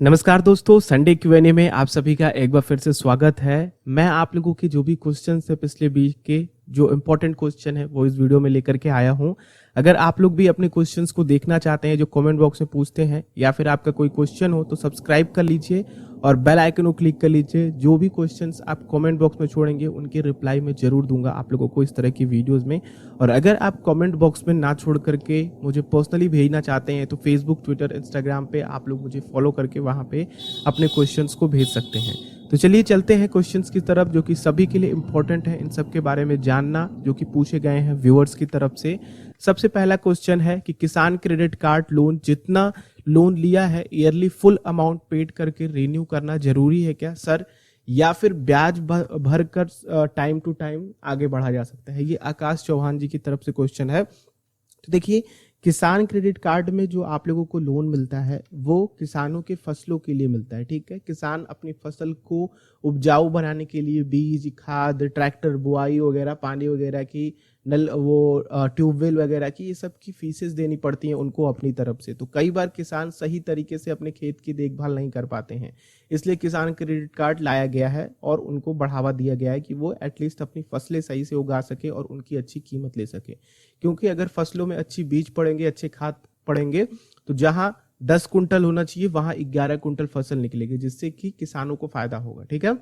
नमस्कार दोस्तों, Sunday Q&A में आप सभी का एक बार फिर से स्वागत है। मैं आप लोगों के जो भी क्वेश्चन है पिछले वीक के जो इम्पोर्टेंट क्वेश्चन है वो इस वीडियो में लेकर के आया हूं। अगर आप लोग भी अपने क्वेश्चंस को देखना चाहते हैं जो कमेंट बॉक्स में पूछते हैं या फिर आपका कोई क्वेश्चन हो तो सब्सक्राइब कर लीजिए और बेल आइकन को क्लिक कर लीजिए। जो भी क्वेश्चंस आप कमेंट बॉक्स में छोड़ेंगे उनके रिप्लाई मैं जरूर दूंगा आप लोगों को इस तरह की वीडियोस में। और अगर आप कमेंट बॉक्स में ना छोड़ करके मुझे पर्सनली भेजना चाहते हैं तो फेसबुक, ट्विटर, इंस्टाग्राम पे आप लोग मुझे फॉलो करके वहाँ पे अपने क्वेश्चंस को भेज सकते हैं। तो चलिए चलते हैं क्वेश्चंस की तरफ जो कि सभी के लिए इंपॉर्टेंट है इन सब के बारे में जानना जो कि पूछे गए हैं व्यूअर्स की तरफ से। सबसे पहला क्वेश्चन है कि किसान क्रेडिट कार्ड लोन जितना लोन लिया है ईयरली फुल अमाउंट पेड करके रिन्यू करना जरूरी है क्या सर, या फिर ब्याज भर कर टाइम टू टाइम आगे बढ़ा जा सकता है। ये आकाश चौहान जी की तरफ से क्वेश्चन है। तो देखिए, किसान क्रेडिट कार्ड में जो आप लोगों को लोन मिलता है वो किसानों के फसलों के लिए मिलता है। ठीक है, किसान अपनी फसल को उपजाऊ बनाने के लिए बीज, खाद, ट्रैक्टर, बुआई वगैरह, पानी वगैरह की, नल वो ट्यूबवेल वगैरह की, ये सब की फीसेस देनी पड़ती हैं उनको अपनी तरफ से। तो कई बार किसान सही तरीके से अपने खेत की देखभाल नहीं कर पाते हैं, इसलिए किसान क्रेडिट कार्ड लाया गया है और उनको बढ़ावा दिया गया है कि वो एटलीस्ट अपनी फसलें सही से उगा सके और उनकी अच्छी कीमत ले सके। क्योंकि अगर फसलों में अच्छी बीज पड़ेंगे, अच्छे खाद पड़ेंगे तो जहां 10 कुंटल होना चाहिए वहां 11 कुंटल फसल निकलेगी, जिससे कि किसानों को फायदा होगा। ठीक है,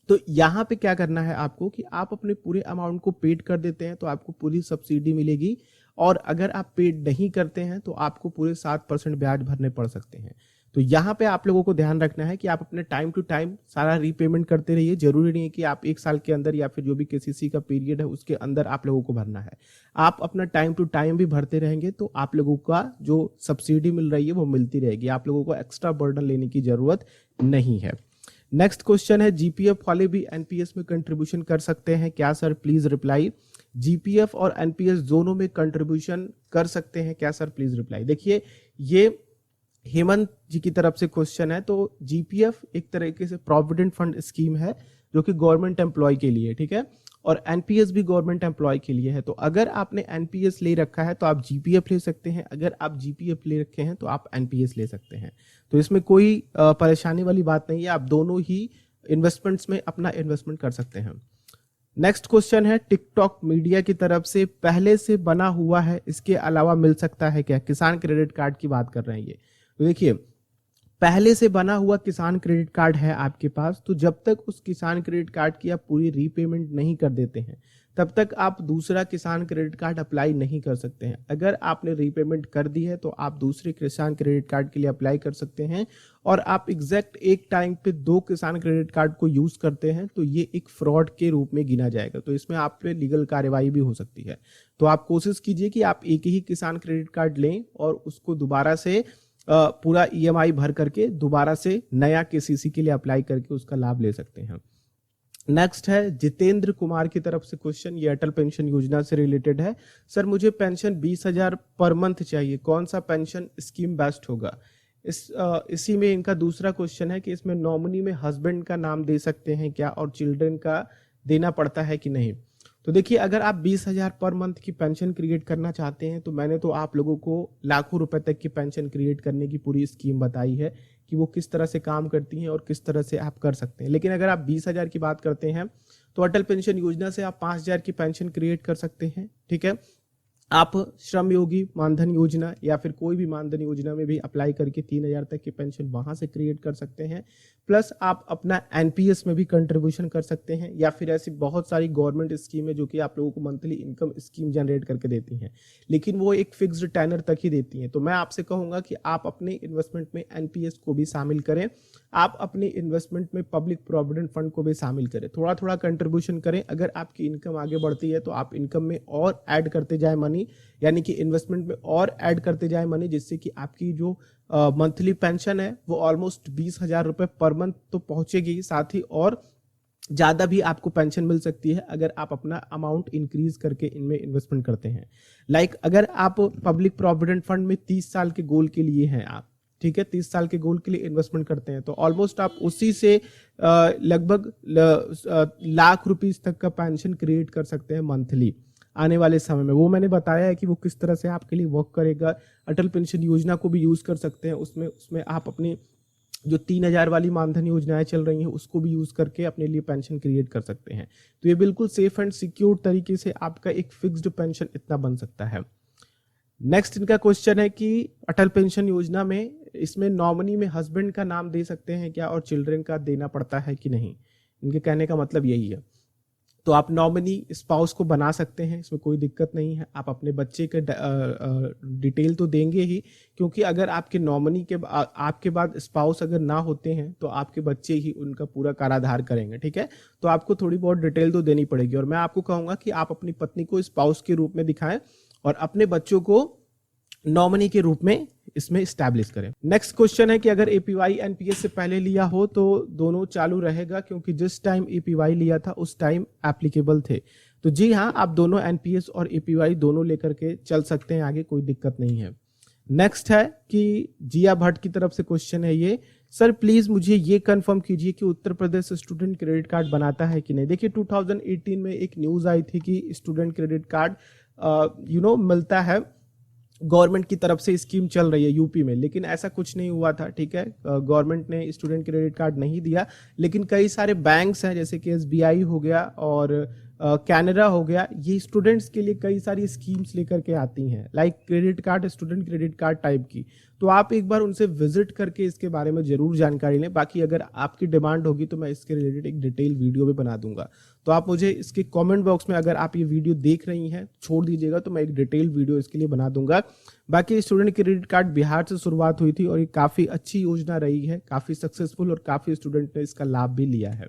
तो यहाँ पे क्या करना है आपको कि आप अपने पूरे अमाउंट को पेड कर देते हैं तो आपको पूरी सब्सिडी मिलेगी, और अगर आप पेड नहीं करते हैं तो आपको पूरे 7% ब्याज भरने पड़ सकते हैं। तो यहाँ पे आप लोगों को ध्यान रखना है कि आप अपने टाइम टू टाइम सारा रीपेमेंट करते रहिए। जरूरी नहीं है कि आप 1 साल के अंदर या फिर जो भी केसीसी का पीरियड है उसके अंदर आप लोगों को भरना है। आप अपना टाइम टू टाइम भी भरते रहेंगे तो आप लोगों का जो सब्सिडी मिल रही है वो मिलती रहेगी, आप लोगों को एक्स्ट्रा बर्डन लेने की जरूरत नहीं है। नेक्स्ट क्वेश्चन है, जीपीएफ वाले भी एनपीएस में कंट्रीब्यूशन कर सकते हैं क्या सर, प्लीज रिप्लाई। जीपीएफ और एनपीएस दोनों में कंट्रीब्यूशन कर सकते हैं क्या सर, प्लीज रिप्लाई। देखिए, ये हेमंत जी की तरफ से क्वेश्चन है। तो जीपीएफ एक तरीके से प्रोविडेंट फंड स्कीम है जो कि गवर्नमेंट एम्प्लॉय के लिए, ठीक है, और एनपीएस भी गवर्नमेंट एम्प्लॉय के लिए है। तो अगर आपने एनपीएस ले रखा है तो आप जीपीएफ ले सकते हैं, अगर आप जीपीएफ ले रखे हैं तो आप एनपीएस ले सकते हैं। तो इसमें कोई परेशानी वाली बात नहीं है, आप दोनों ही इन्वेस्टमेंट्स में अपना इन्वेस्टमेंट कर सकते हैं। नेक्स्ट क्वेश्चन है, टिकटॉक मीडिया की तरफ से पहले से बना हुआ है इसके अलावा मिल सकता है क्या, किसान क्रेडिट कार्ड की बात कर रहे हैं ये। तो देखिए, पहले से बना हुआ किसान क्रेडिट कार्ड है आपके पास तो जब तक उस किसान क्रेडिट कार्ड की आप पूरी रीपेमेंट नहीं कर देते हैं तब तक आप दूसरा किसान क्रेडिट कार्ड अप्लाई नहीं कर सकते हैं। अगर आपने रीपेमेंट कर दी है तो आप दूसरे किसान क्रेडिट कार्ड के लिए अप्लाई कर सकते हैं, और आप एग्जैक्ट एक टाइम पे 2 किसान क्रेडिट कार्ड को यूज करते हैं तो ये एक फ्रॉड के रूप में गिना जाएगा, तो इसमें आप पे लीगल कार्यवाही भी हो सकती है। तो आप कोशिश कीजिए कि आप एक ही किसान क्रेडिट कार्ड लें और उसको दोबारा से पूरा ईएमआई भर करके दोबारा से नया केसीसी के लिए अप्लाई करके उसका लाभ ले सकते हैं। नेक्स्ट है जितेंद्र कुमार की तरफ से क्वेश्चन, ये अटल पेंशन योजना से रिलेटेड है। सर, मुझे पेंशन 20,000 पर मंथ चाहिए, कौन सा पेंशन स्कीम बेस्ट होगा। इसी में इनका दूसरा क्वेश्चन है कि इसमें नॉमिनी में हस्बैंड का नाम दे सकते हैं क्या और चिल्ड्रन का देना पड़ता है कि नहीं। तो देखिए, अगर आप 20,000 पर मंथ की पेंशन क्रिएट करना चाहते हैं तो मैंने तो आप लोगों को लाखों रुपए तक की पेंशन क्रिएट करने की पूरी स्कीम बताई है कि वो किस तरह से काम करती हैं और किस तरह से आप कर सकते हैं। लेकिन अगर आप 20,000 की बात करते हैं तो अटल पेंशन योजना से आप 5,000 की पेंशन क्रिएट कर सकते हैं। ठीक है, आप श्रम योगी मानधन योजना या फिर कोई भी मानधन योजना में भी अप्लाई करके 3,000 तक की पेंशन वहां से क्रिएट कर सकते हैं। प्लस आप अपना एनपीएस में भी कंट्रीब्यूशन कर सकते हैं, या फिर ऐसी बहुत सारी गवर्नमेंट स्कीम है जो कि आप लोगों को मंथली इनकम स्कीम जनरेट करके देती हैं, लेकिन वो एक फिक्स्ड टेनर तक ही देती हैं। तो मैं आपसे कहूंगा कि आप अपने इन्वेस्टमेंट में एनपीएस को भी शामिल करें, आप अपने इन्वेस्टमेंट में पब्लिक प्रोविडेंट फंड को भी शामिल करें, थोड़ा थोड़ा कंट्रीब्यूशन करें। अगर आपकी इनकम आगे बढ़ती है तो आप इनकम में और ऐड करते जाए मनी, यानी कि इन्वेस्टमेंट में और ऐड करते जाए मनी, जिससे कि आपकी जो मंथली पेंशन है वो ऑलमोस्ट 20,000 रुपए पर मंथ तो पहुंचेगी, साथ ही और ज्यादा भी आपको पेंशन मिल सकती है अगर आप अपना अमाउंट इंक्रीज करके इनमें इन्वेस्टमेंट करते हैं। लाइक अगर आप पब्लिक प्रोविडेंट फंड में 30 साल के गोल के लिए हैं आप, ठीक है, 30 साल के गोल के लिए इन्वेस्टमेंट करते हैं तो ऑलमोस्ट आप उसी से लगभग लाख रुपीस तक का पेंशन क्रिएट कर सकते हैं मंथली आने वाले समय में। वो मैंने बताया है कि वो किस तरह से आपके लिए वर्क करेगा। अटल पेंशन योजना को भी यूज कर सकते हैं, उसमें आप अपनी जो 3,000 वाली मानधन योजनाएं चल रही हैं उसको भी यूज करके अपने लिए पेंशन क्रिएट कर सकते हैं। तो ये बिल्कुल सेफ एंड सिक्योर तरीके से आपका एक फिक्स्ड पेंशन इतना बन सकता है। नेक्स्ट इनका क्वेश्चन है कि अटल पेंशन योजना में इसमें नॉमिनी में हस्बैंड का नाम दे सकते हैं क्या और चिल्ड्रन का देना पड़ता है कि नहीं। इनके कहने का मतलब यही है। तो आप नॉमिनी स्पाउस को बना सकते हैं, इसमें कोई दिक्कत नहीं है। आप अपने बच्चे के डिटेल तो देंगे ही, क्योंकि अगर आपके नॉमिनी के आपके बाद स्पाउस अगर ना होते हैं तो आपके बच्चे ही उनका पूरा काराधार करेंगे, ठीक है। तो आपको थोड़ी बहुत डिटेल तो देनी पड़ेगी और मैं आपको कहूंगा कि आप अपनी पत्नी को स्पाउस के रूप में दिखाएं और अपने बच्चों को नॉमिनी के रूप में इसमें स्टैब्लिश करें। नेक्स्ट क्वेश्चन है कि अगर एपीवाई एनपीएस से पहले लिया हो तो दोनों चालू रहेगा, क्योंकि जिस टाइम एपीवाई लिया था उस टाइम एप्लीकेबल थे। तो जी हाँ, आप दोनों एनपीएस और एपीवाई दोनों लेकर के चल सकते हैं आगे, कोई दिक्कत नहीं है। नेक्स्ट है कि जिया भट्ट की तरफ से क्वेश्चन है ये, सर प्लीज मुझे ये कंफर्म कीजिए कि Uttar Pradesh student credit card बनाता है कि नहीं। देखिए 2018 में एक न्यूज आई थी कि स्टूडेंट क्रेडिट कार्ड मिलता है, गवर्नमेंट की तरफ से स्कीम चल रही है यूपी में, लेकिन ऐसा कुछ नहीं हुआ था, ठीक है। गवर्नमेंट ने स्टूडेंट क्रेडिट कार्ड नहीं दिया, लेकिन कई सारे बैंक्स हैं जैसे कि एसबीआई हो गया और कैनरा हो गया, ये स्टूडेंट्स के लिए कई सारी स्कीम्स लेकर के आती हैं, like credit card, student credit card type की। तो आप एक बार उनसे विजिट करके इसके बारे में जरूर जानकारी लें। बाकी अगर आपकी डिमांड होगी तो मैं इसके रिलेटेड एक डिटेल वीडियो भी बना दूंगा। तो आप मुझे इसके कमेंट बॉक्स में, अगर आप ये वीडियो देख रही हैं, छोड़ दीजिएगा, तो मैं एक डिटेल वीडियो इसके लिए बना दूंगा। बाकी स्टूडेंट क्रेडिट कार्ड बिहार से शुरुआत हुई थी और ये काफी अच्छी योजना रही है, काफी सक्सेसफुल, और काफी स्टूडेंट ने इसका लाभ भी लिया है।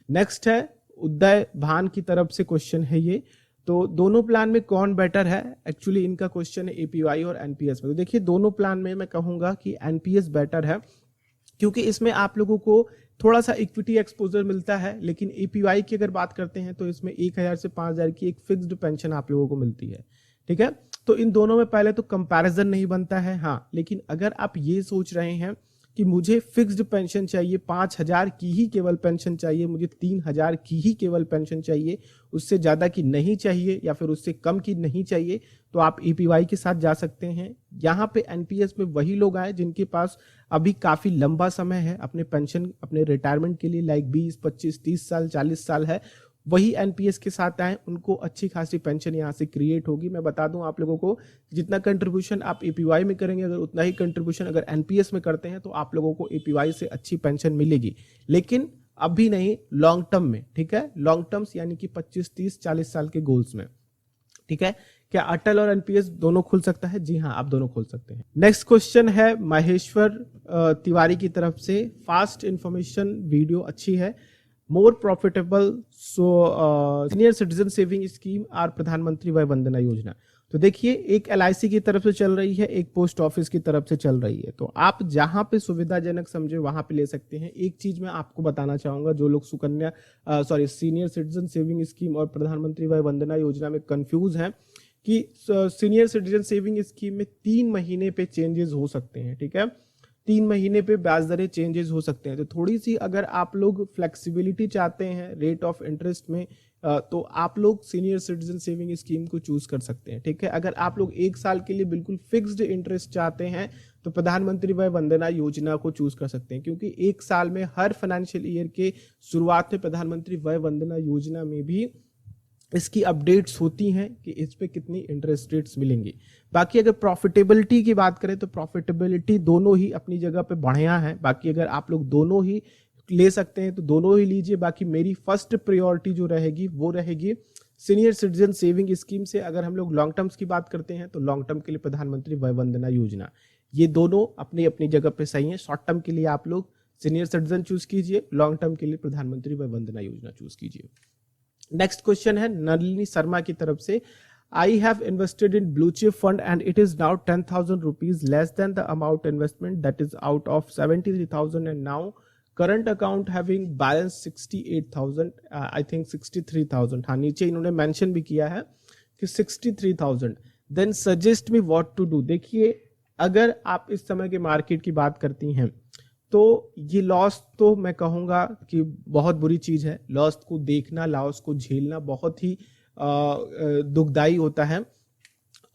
नेक्स्ट है उदय भान की तरफ से क्वेश्चन है ये, तो दोनों प्लान में कौन बेटर है। एक्चुअली इनका क्वेश्चन है एपीवाई और एनपीएस में। तो देखिए दोनों प्लान में मैं कहूंगा कि एनपीएस बेटर है, क्योंकि इसमें आप लोगों को थोड़ा सा इक्विटी एक्सपोजर मिलता है, लेकिन एपीवाई की अगर बात करते हैं तो इसमें 1,000 से 5,000 की एक फिक्स्ड पेंशन आप लोगों को मिलती है, ठीक है। तो इन दोनों में पहले तो कंपैरिजन नहीं बनता है, हाँ। लेकिन अगर आप ये सोच रहे हैं कि मुझे फिक्स्ड पेंशन चाहिए, 5,000 की ही केवल पेंशन चाहिए, मुझे 3,000 की ही केवल पेंशन चाहिए, उससे ज्यादा की नहीं चाहिए या फिर उससे कम की नहीं चाहिए, तो आप एपीवाई के साथ जा सकते हैं। यहाँ पे एनपीएस में वही लोग आए जिनके पास अभी काफी लंबा समय है अपने पेंशन, अपने रिटायरमेंट के लिए, लाइक 20, 25, 30 साल, 40 साल है, वही एनपीएस के साथ आए, उनको अच्छी खासी पेंशन यहाँ से क्रिएट होगी। मैं बता दूं आप लोगों को, जितना कंट्रीब्यूशन आप एपीवाई में करेंगे, अगर उतना ही कंट्रीब्यूशन अगर एनपीएस में करते हैं तो आप लोगों को एपीवाई से अच्छी पेंशन मिलेगी, लेकिन अभी नहीं, लॉन्ग टर्म में, ठीक है। लॉन्ग टर्म्स यानी कि 25, 30, 40 साल के गोल्स में, ठीक है। क्या अटल और एनपीएस दोनों खुल सकता है? जी हाँ, आप दोनों खोल सकते हैं। नेक्स्ट क्वेश्चन है महेश्वर तिवारी की तरफ से, फास्ट इंफॉर्मेशन वीडियो अच्छी है, more profitable senior citizen saving scheme और प्रधानमंत्री वय वंदना योजना। तो देखिए, एक एलआईसी की तरफ से चल रही है, एक पोस्ट ऑफिस की तरफ से चल रही है, तो आप जहां पे सुविधाजनक समझे वहां पे ले सकते हैं। एक चीज मैं आपको बताना चाहूंगा, जो लोग सीनियर सिटीजन सेविंग स्कीम और प्रधानमंत्री वय वंदना योजना में कंफ्यूज हैं, कि सीनियर सिटीजन सेविंग स्कीम में 3 महीने पे चेंजेस हो सकते हैं, ठीक है। 3 महीने पे ब्याज दरें चेंजेस हो सकते हैं। तो थोड़ी सी अगर आप लोग फ्लेक्सिबिलिटी चाहते हैं रेट ऑफ इंटरेस्ट में, तो आप लोग सीनियर सिटीजन सेविंग स्कीम को चूज कर सकते हैं, ठीक है। अगर आप लोग 1 साल के लिए बिल्कुल फिक्स्ड इंटरेस्ट चाहते हैं तो प्रधानमंत्री वय वंदना योजना को चूज कर सकते हैं, क्योंकि 1 साल में हर फाइनेंशियल ईयर के शुरुआत में प्रधानमंत्री वय वंदना योजना में भी इसकी अपडेट्स होती हैं कि इस पे कितनी इंटरेस्ट रेट्स मिलेंगी। बाकी अगर प्रॉफिटेबिलिटी की बात करें तो प्रॉफिटेबिलिटी दोनों ही अपनी जगह पे बढ़िया है। बाकी अगर आप लोग दोनों ही ले सकते हैं तो दोनों ही लीजिए। बाकी मेरी फर्स्ट प्रायोरिटी जो रहेगी वो रहेगी सीनियर सिटीजन सेविंग स्कीम से। अगर हम लोग लॉन्ग टर्म्स की बात करते हैं तो लॉन्ग टर्म के लिए प्रधानमंत्री वय वंदना योजना, ये दोनों अपनी अपनी जगह पे सही है। शॉर्ट टर्म के लिए आप लोग सीनियर सिटीजन चूज कीजिए, लॉन्ग टर्म के लिए प्रधानमंत्री वय वंदना योजना चूज कीजिए। नेक्स्ट क्वेश्चन है नलिनी शर्मा की तरफ से, I have invested in blue chip fund and it is now 10,000 rupees less than the amount investment that is out of 73,000 and now current account having balance 68,000, I think 63,000। हाँ, नीचे इन्होंने mention भी किया है कि 63,000, then suggest me what to do. देखिए, अगर आप इस समय के मार्केट की बात करती हैं तो ये लॉस तो मैं कहूंगा कि बहुत बुरी चीज है। लॉस को देखना, लॉस को झेलना बहुत ही दुखदाई होता है।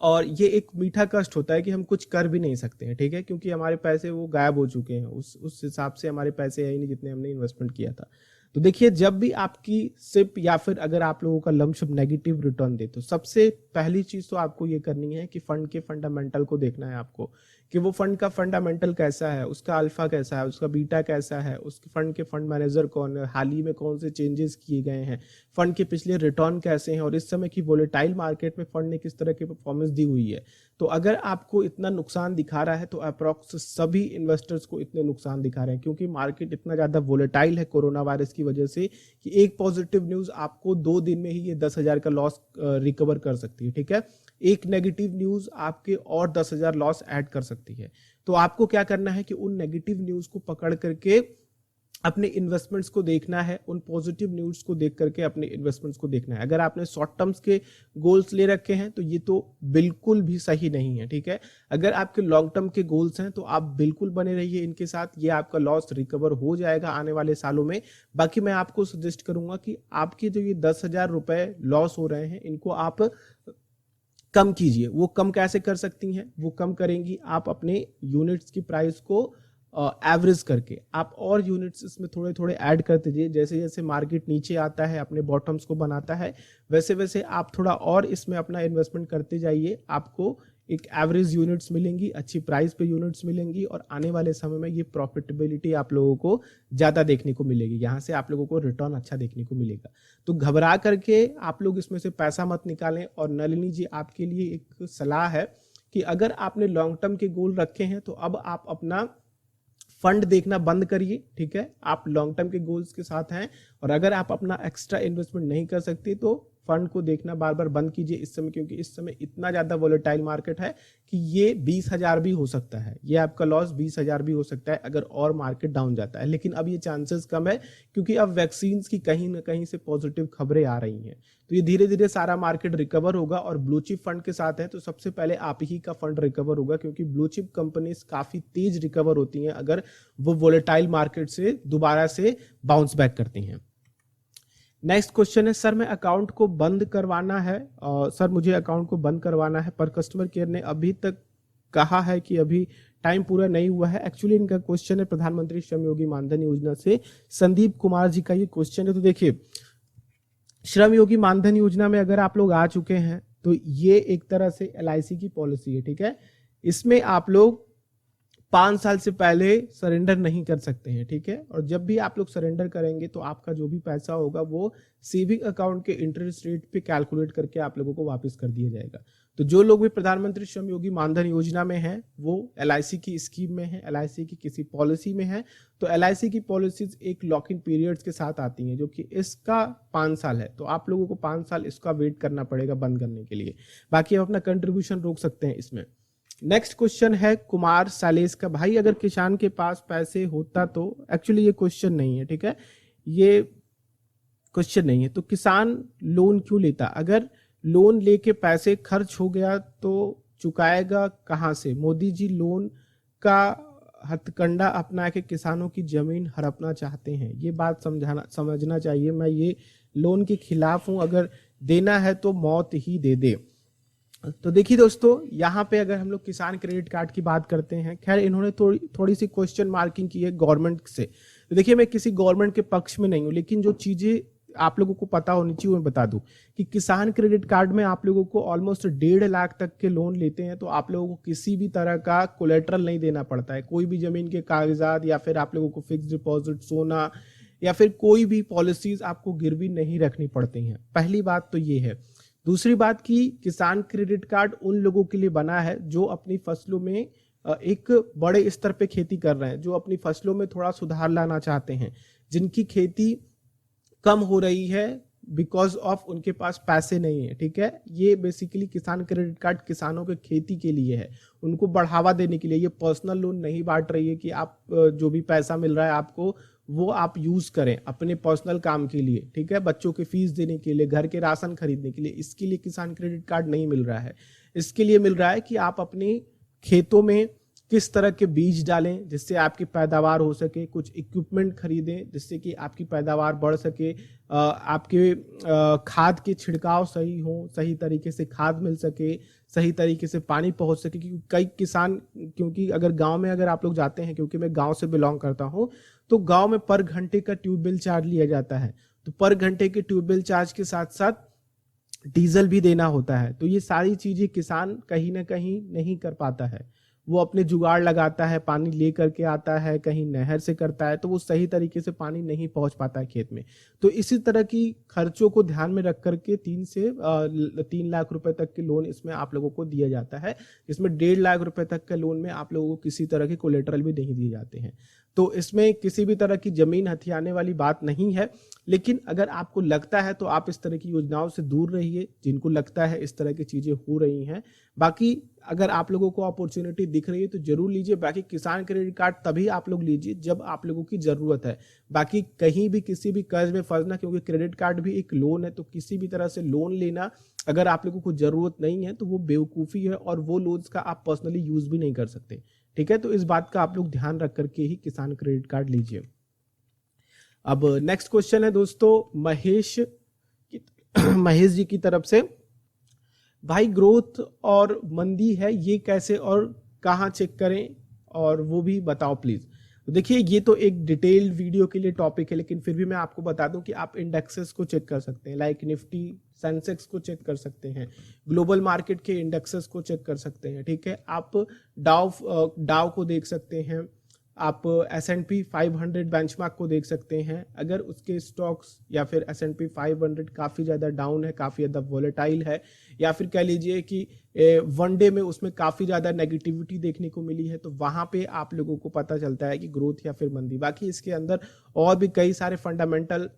और ये एक मीठा कष्ट होता है कि हम कुछ कर भी नहीं सकते हैं, ठीक है, क्योंकि हमारे पैसे वो गायब हो चुके हैं, उस हिसाब से हमारे पैसे है ही नहीं जितने हमने इन्वेस्टमेंट किया था। तो देखिए, जब भी आपकी सिप या फिर अगर आप लोगों का लमसम नेगेटिव रिटर्न दे, तो सबसे पहली चीज तो आपको ये करनी है कि फंड के फंडामेंटल को देखना है आपको, कि वो फंड का फंडामेंटल कैसा है, उसका अल्फा कैसा है, उसका बीटा कैसा है, उसके फंड के फंड मैनेजर कौन है, हाल ही में कौन से चेंजेस किए गए हैं, फंड के पिछले रिटर्न कैसे हैं, और इस समय की वोलेटाइल मार्केट में फंड ने किस तरह की परफॉर्मेंस दी हुई है। तो अगर आपको इतना नुकसान दिखा रहा है तो अप्रॉक्स सभी इन्वेस्टर्स को इतने नुकसान दिखा रहे हैं, क्योंकि मार्केट इतना ज्यादा वोलेटाइल है कोरोना वायरस की वजह से कि एक पॉजिटिव न्यूज आपको 2 दिन में ही ये 10,000 का लॉस रिकवर कर सकती है, ठीक है। एक नेगेटिव न्यूज आपके और 10,000 लॉस ऐड कर सकती है। तो आपको क्या करना है कि उन नेगेटिव न्यूज को पकड़ करके अपने इन्वेस्टमेंट्स को देखना है, उन पॉजिटिव न्यूज को देख करके अपने इन्वेस्टमेंट्स को देखना है। अगर आपने शॉर्ट टर्म्स के गोल्स ले रखे हैं तो ये तो बिल्कुल भी सही नहीं है, ठीक है। अगर आपके लॉन्ग टर्म के गोल्स हैं तो आप बिल्कुल बने रहिए इनके साथ, ये आपका लॉस रिकवर हो जाएगा आने वाले सालों में। बाकी मैं आपको सजेस्ट करूंगा कि आपके जो ये 10,000 रुपए लॉस हो रहे हैं इनको आप कम कीजिए। वो कम कैसे कर सकती हैं? वो कम करेंगी आप अपने यूनिट्स की प्राइस को एवरेज करके। आप और यूनिट्स इसमें थोड़े थोड़े ऐड करते जाइए, जैसे जैसे मार्केट नीचे आता है अपने बॉटम्स को बनाता है, वैसे वैसे आप थोड़ा और इसमें अपना इन्वेस्टमेंट करते जाइए। आपको एक एवरेज यूनिट्स मिलेंगी, अच्छी प्राइस पे यूनिट्स मिलेंगी, और आने वाले समय में ये प्रॉफिटेबिलिटी आप लोगों को ज़्यादा देखने को मिलेगी, यहाँ से आप लोगों को रिटर्न अच्छा देखने को मिलेगा। तो घबरा करके आप लोग इसमें से पैसा मत निकालें। और नलिनी जी, आपके लिए एक सलाह है कि अगर आपने लॉन्ग टर्म के गोल रखे हैं तो अब आप अपना फंड देखना बंद करिए, ठीक है। आप लॉन्ग टर्म के गोल्स के साथ हैं, और अगर आप अपना एक्स्ट्रा इन्वेस्टमेंट नहीं कर सकते तो फंड को देखना बार बार बंद कीजिए इस समय, क्योंकि इस समय इतना ज्यादा वोलेटाइल मार्केट है कि ये 20,000 भी हो सकता है, ये आपका लॉस 20,000 भी हो सकता है अगर और मार्केट डाउन जाता है। लेकिन अब ये चांसेस कम है, क्योंकि अब वैक्सीन की कहीं ना कहीं से पॉजिटिव खबरें आ रही हैं। तो ये धीरे धीरे सारा मार्केट रिकवर होगा, और ब्लू चिप फंड के साथ है तो सबसे पहले आप ही का फंड रिकवर होगा, क्योंकि ब्लू चिप कंपनीज काफी तेज रिकवर होती हैं अगर वो वोलेटाइल मार्केट से दोबारा से बाउंस बैक करती हैं। नेक्स्ट क्वेश्चन है, सर मैं अकाउंट को बंद करवाना है, सर मुझे अकाउंट को बंद करवाना है, पर कस्टमर केयर ने अभी तक कहा है कि अभी टाइम पूरा नहीं हुआ है। एक्चुअली इनका क्वेश्चन है प्रधानमंत्री श्रम योगी मानधन योजना से, संदीप कुमार जी का ये क्वेश्चन है। तो देखिए, श्रम योगी मानधन योजना में अगर आप लोग आ चुके हैं तो ये एक तरह से LIC की पॉलिसी है, ठीक है। इसमें आप लोग 5 साल से पहले सरेंडर नहीं कर सकते हैं, ठीक है। और जब भी आप लोग सरेंडर करेंगे तो आपका जो भी पैसा होगा वो सेविंग अकाउंट के इंटरेस्ट रेट पे कैलकुलेट करके आप लोगों को वापस कर दिया जाएगा। तो जो लोग भी प्रधानमंत्री श्रम योगी मानधन योजना में हैं वो LIC की स्कीम में है, LIC की किसी पॉलिसी में है। तो LIC की पॉलिसीज एक लॉक इन पीरियड्स के साथ आती हैं, जो कि इसका 5 साल है। तो आप लोगों को 5 साल इसका वेट करना पड़ेगा बंद करने के लिए। बाकी आप अपना कंट्रीब्यूशन रोक सकते हैं इसमें। नेक्स्ट क्वेश्चन है कुमार सालेस का, भाई अगर किसान के पास पैसे होता तो, एक्चुअली ये क्वेश्चन नहीं है, ठीक है, ये क्वेश्चन नहीं है। तो किसान लोन क्यों लेता? अगर लोन लेके पैसे खर्च हो गया तो चुकाएगा कहां से? मोदी जी लोन का हथकंडा अपना के किसानों की जमीन हड़पना चाहते हैं, ये बात समझना चाहिए। मैं ये लोन के खिलाफ हूं, अगर देना है तो मौत ही दे दे। तो देखिए दोस्तों, यहाँ पे अगर हम लोग किसान क्रेडिट कार्ड की बात करते हैं, खैर इन्होंने थोड़ी सी क्वेश्चन मार्किंग की है गवर्नमेंट से। तो देखिए, मैं किसी गवर्नमेंट के पक्ष में नहीं हूँ, लेकिन जो चीजें आप लोगों को पता होनी चाहिए मैं बता दूं कि किसान क्रेडिट कार्ड में आप लोगों को ऑलमोस्ट 1.5 लाख तक के लोन लेते हैं, तो आप लोगों को किसी भी तरह का कोलेट्रल नहीं देना पड़ता है, कोई भी जमीन के कागजात या फिर आप लोगों को फिक्स डिपॉजिट, सोना या फिर कोई भी पॉलिसीज आपको गिरवी नहीं रखनी पड़ती हैं। पहली बात तो ये है। दूसरी बात कि किसान क्रेडिट कार्ड उन लोगों के लिए बना है जो अपनी फसलों में एक बड़े स्तर पे खेती कर रहे हैं, जो अपनी फसलों में थोड़ा सुधार लाना चाहते हैं, जिनकी खेती कम हो रही है बिकॉज ऑफ उनके पास पैसे नहीं है, ठीक है। ये बेसिकली किसान क्रेडिट कार्ड किसानों के खेती के लिए है, उनको बढ़ावा देने के लिए। ये पर्सनल लोन नहीं बांट रही है कि आप जो भी पैसा मिल रहा है आपको वो आप यूज करें अपने पर्सनल काम के लिए, ठीक है, बच्चों के फीस देने के लिए, घर के राशन खरीदने के लिए। इसके लिए किसान क्रेडिट कार्ड नहीं मिल रहा है। इसके लिए मिल रहा है कि आप अपने खेतों में किस तरह के बीज डालें जिससे आपकी पैदावार हो सके, कुछ इक्विपमेंट खरीदें जिससे कि आपकी पैदावार बढ़ सके, आपके खाद के छिड़काव सही हो, सही तरीके से खाद मिल सके, सही तरीके से पानी पहुंच सके। क्योंकि कई किसान, क्योंकि अगर गांव में अगर आप लोग जाते हैं, क्योंकि मैं गांव से बिलोंग करता हूं, तो गांव में पर घंटे का ट्यूबवेल चार्ज लिया जाता है। तो पर घंटे के ट्यूबवेल चार्ज के साथ साथ डीजल भी देना होता है। तो ये सारी चीजें किसान कहीं ना कहीं नहीं कर पाता है। वो अपने जुगाड़ लगाता है, पानी ले करके आता है, कहीं नहर से करता है, तो वो सही तरीके से पानी नहीं पहुंच पाता है खेत में। तो इसी तरह की खर्चों को ध्यान में रख करके 3 लाख रुपए तक के लोन इसमें आप लोगों को दिया जाता है, जिसमें 1.5 लाख रुपए तक के लोन में आप लोगों को किसी तरह के कोलेटरल भी नहीं दिए जाते हैं। तो इसमें किसी भी तरह की जमीन हथियाने वाली बात नहीं है। लेकिन अगर आपको लगता है तो आप इस तरह की योजनाओं से दूर रहिए, जिनको लगता है इस तरह की चीजें हो रही हैं। बाकी अगर आप लोगों को अपॉर्चुनिटी दिख रही है तो जरूर लीजिए। बाकी किसान क्रेडिट कार्ड तभी आप लोग लीजिए जब आप लोगों की जरूरत है। बाकी कहीं भी किसी भी कर्ज में फंसना, क्योंकि क्रेडिट कार्ड भी एक लोन है, तो किसी भी तरह से लोन लेना अगर आप लोगों को जरूरत नहीं है तो वो बेवकूफ़ी है, और वो लोन्स का आप पर्सनली यूज भी नहीं कर सकते। ठीक है, तो इस बात का आप लोग ध्यान रख करके ही किसान क्रेडिट कार्ड लीजिए। अब नेक्स्ट क्वेश्चन है दोस्तों महेश जी की तरफ से। भाई ग्रोथ और मंदी है, ये कैसे और कहाँ चेक करें, और वो भी बताओ प्लीज। देखिए ये तो एक डिटेल्ड वीडियो के लिए टॉपिक है, लेकिन फिर भी मैं आपको बता दूं कि आप इंडेक्सेस को चेक कर सकते हैं, लाइक निफ्टी सेंसेक्स को चेक कर सकते हैं, ग्लोबल मार्केट के इंडेक्सेस को चेक कर सकते हैं। ठीक है, आप डाव को देख सकते हैं, आप S&P 500 बेंचमार्क को देख सकते हैं। अगर उसके स्टॉक्स या फिर S&P 500 काफ़ी ज़्यादा डाउन है, काफ़ी ज़्यादा वॉलेटाइल है, या फिर कह लीजिए कि वन डे में उसमें काफ़ी ज़्यादा नेगेटिविटी देखने को मिली है, तो वहाँ पे आप लोगों को पता चलता है कि ग्रोथ या फिर मंदी। बाकी इसके अंदर और भी कई सारे फंडामेंटल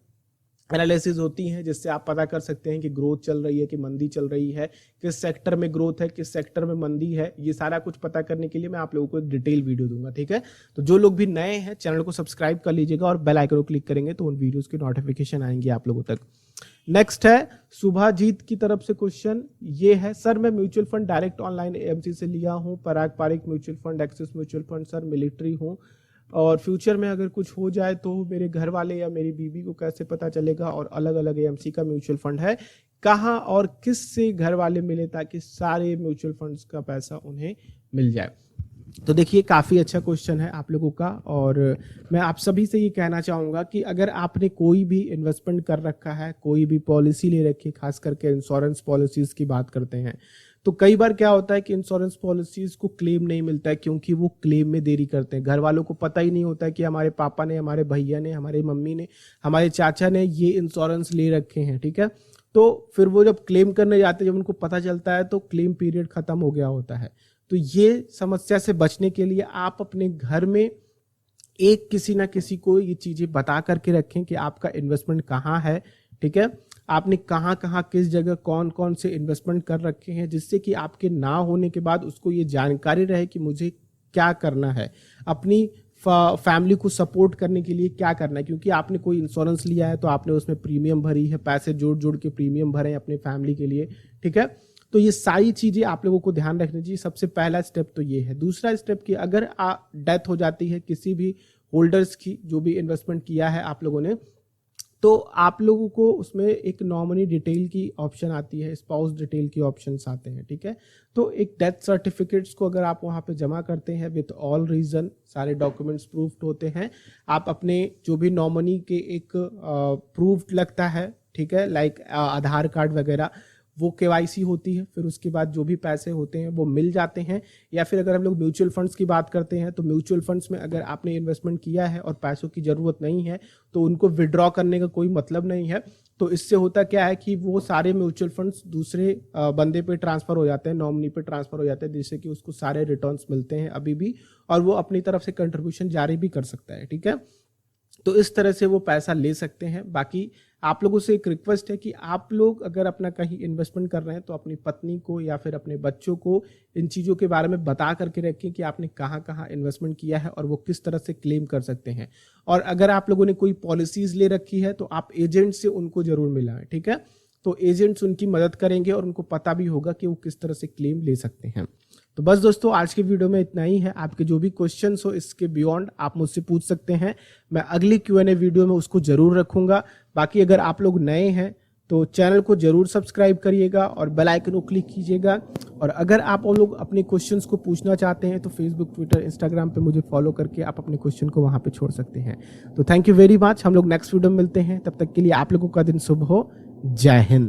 एनालिसिस होती हैं जिससे आप पता कर सकते हैं कि ग्रोथ चल रही है कि मंदी चल रही है, किस सेक्टर में ग्रोथ है, किस सेक्टर में मंदी है। ये सारा कुछ पता करने के लिए मैं आप लोगों को एक डिटेल वीडियो दूंगा। ठीक है, तो जो लोग भी नए हैं चैनल को सब्सक्राइब कर लीजिएगा और बेल आइकन को क्लिक करेंगे तो उन वीडियोस की नोटिफिकेशन आएंगी आप लोगों तक। नेक्स्ट है सुभाजीत की तरफ से क्वेश्चन, ये है सर मैं mutual fund direct online AMC से लिया हूँ, पारंपरिक mutual fund, axis mutual fund, sir military हूँ, और फ्यूचर में अगर कुछ हो जाए तो मेरे घर वाले या मेरी बीवी को कैसे पता चलेगा, और अलग अलग AMC का म्यूचुअल फंड है, कहाँ और किस से घर वाले मिले ताकि सारे म्यूचुअल फंड्स का पैसा उन्हें मिल जाए। तो देखिए काफ़ी अच्छा क्वेश्चन है आप लोगों का, और मैं आप सभी से ये कहना चाहूँगा कि अगर आपने कोई भी इन्वेस्टमेंट कर रखा है, कोई भी पॉलिसी ले रखी है, खास करके इंश्योरेंस पॉलिसीज़ की बात करते हैं, तो कई बार क्या होता है कि इंश्योरेंस पॉलिसीज को क्लेम नहीं मिलता है, क्योंकि वो क्लेम में देरी करते हैं। घर वालों को पता ही नहीं होता है कि हमारे पापा ने, हमारे भैया ने, हमारी मम्मी ने, हमारे चाचा ने ये इंश्योरेंस ले रखे हैं। ठीक है, तो फिर वो जब क्लेम करने जाते हैं, जब उनको पता चलता है तो क्लेम पीरियड खत्म हो गया होता है। तो ये समस्या से बचने के लिए आप अपने घर में एक किसी ना किसी को ये चीजें बता करके रखें कि आपका इन्वेस्टमेंट कहाँ है। ठीक है, आपने कहाँ कहाँ किस जगह कौन कौन से इन्वेस्टमेंट कर रखे हैं, जिससे कि आपके ना होने के बाद उसको ये जानकारी रहे कि मुझे क्या करना है, अपनी फैमिली को सपोर्ट करने के लिए क्या करना है। क्योंकि आपने कोई इंश्योरेंस लिया है तो आपने उसमें प्रीमियम भरी है, पैसे जोड़ जोड़ के प्रीमियम भरे अपने फैमिली के लिए। ठीक है, तो ये सारी चीजें आप लोगों को ध्यान रखनी चाहिए। सबसे पहला स्टेप तो ये है। दूसरा स्टेप कि अगर डेथ हो जाती है किसी भी होल्डर्स की, जो भी इन्वेस्टमेंट किया है आप लोगों ने, तो आप लोगों को उसमें एक नॉमिनी डिटेल की ऑप्शन आती है, स्पाउस डिटेल की ऑप्शंस आते हैं। ठीक है, तो एक डेथ सर्टिफिकेट्स को अगर आप वहाँ पे जमा करते हैं विथ ऑल रीजन, सारे डॉक्यूमेंट्स प्रूफ्ड होते हैं, आप अपने जो भी नॉमिनी के एक प्रूफ्ड लगता है, ठीक है, लाइक आधार कार्ड वगैरह, वो KYC होती है, फिर उसके बाद जो भी पैसे होते हैं वो मिल जाते हैं। या फिर अगर हम लोग म्यूचुअल फंड्स की बात करते हैं तो म्यूचुअल फंड्स में अगर आपने इन्वेस्टमेंट किया है और पैसों की ज़रूरत नहीं है तो उनको विड्रॉ करने का कोई मतलब नहीं है। तो इससे होता क्या है कि वो सारे म्यूचुअल फंड्स दूसरे बंदे पे ट्रांसफ़र हो जाते हैं, नॉमिनी पे ट्रांसफ़र हो जाते हैं, जिससे कि उसको सारे रिटर्न्स मिलते हैं अभी भी, और वो अपनी तरफ से कंट्रीब्यूशन जारी भी कर सकता है। ठीक है, तो इस तरह से वो पैसा ले सकते हैं। बाकी आप लोगों से एक रिक्वेस्ट है कि आप लोग अगर अपना कहीं इन्वेस्टमेंट कर रहे हैं तो अपनी पत्नी को या फिर अपने बच्चों को इन चीज़ों के बारे में बता करके रखें कि आपने कहाँ कहाँ इन्वेस्टमेंट किया है और वो किस तरह से क्लेम कर सकते हैं। और अगर आप लोगों ने कोई पॉलिसीज ले रखी है तो आप एजेंट से उनको जरूर मिलाएं। ठीक है, तो एजेंट्स उनकी मदद करेंगे और उनको पता भी होगा कि वो किस तरह से क्लेम ले सकते हैं। तो बस दोस्तों आज की वीडियो में इतना ही है। आपके जो भी क्वेश्चंस हो इसके बियॉन्ड आप मुझसे पूछ सकते हैं। मैं अगली Q&A वीडियो में उसको जरूर रखूंगा। बाकी अगर आप लोग नए हैं तो चैनल को जरूर सब्सक्राइब करिएगा और बेल आइकन को क्लिक कीजिएगा। और अगर आप लोग अपने क्वेश्चंस को पूछना चाहते हैं तो फेसबुक, ट्विटर, इंस्टाग्राम पे मुझे फॉलो करके आप अपने क्वेश्चन को वहां पे छोड़ सकते हैं। तो थैंक यू वेरी मच। हम लोग नेक्स्ट वीडियो में मिलते हैं। तब तक के लिए आप लोगों का दिन शुभ हो। जय हिंद।